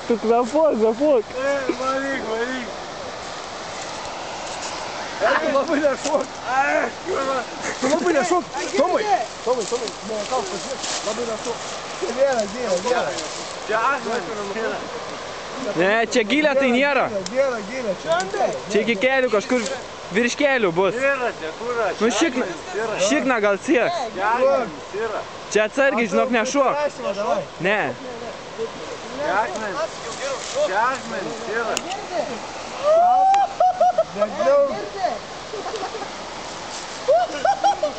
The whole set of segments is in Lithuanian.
Tu kvėpuok. Varyk. Labai nešok. Labai nešok. Tomai. Labai nešok. Gėlė. Čia akmenys. Ne, čia gilė tai nėra. Gėlė. Čia iki kelių kažkur virš kelių bus. Yra, čia kura. Nu šikna gal sieks. Čia akmenys yra. Čia atsargiai, žinok, nešok. Ne. Čia akmenys yra.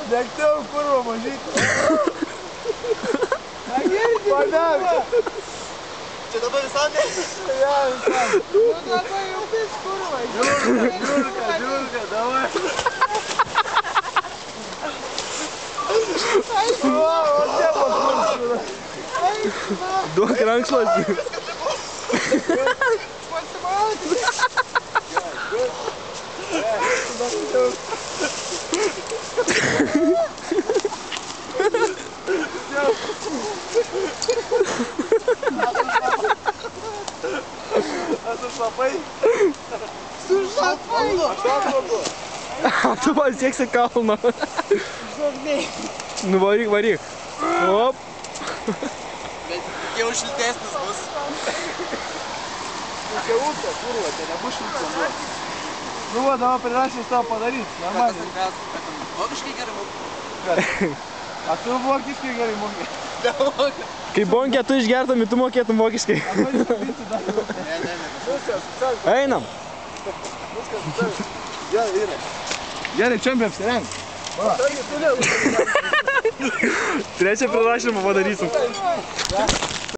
Degtiau, kurva, mažytė. Padavė. Čia dabar visam ne? Ja, visam. Nu dabar jau vis kurva. Žiūrka, davai. Duok rankšluostį. Tu pasieksi kalną. Nu varyk. Op. Bet jau šiltesnis bus. Čia upė, kurva, tai nebus šiltė. Nu va, dabar prirašęs tavo padaryti. Normaliai. Vokiškai gerai mokai. A tu vokiškai gerai mokai. Kai bonkė tu išgertum, tu mokėtum vokiškai. Einam. Gerai, čempė apsirenk. Trečią prirašymą padarysim.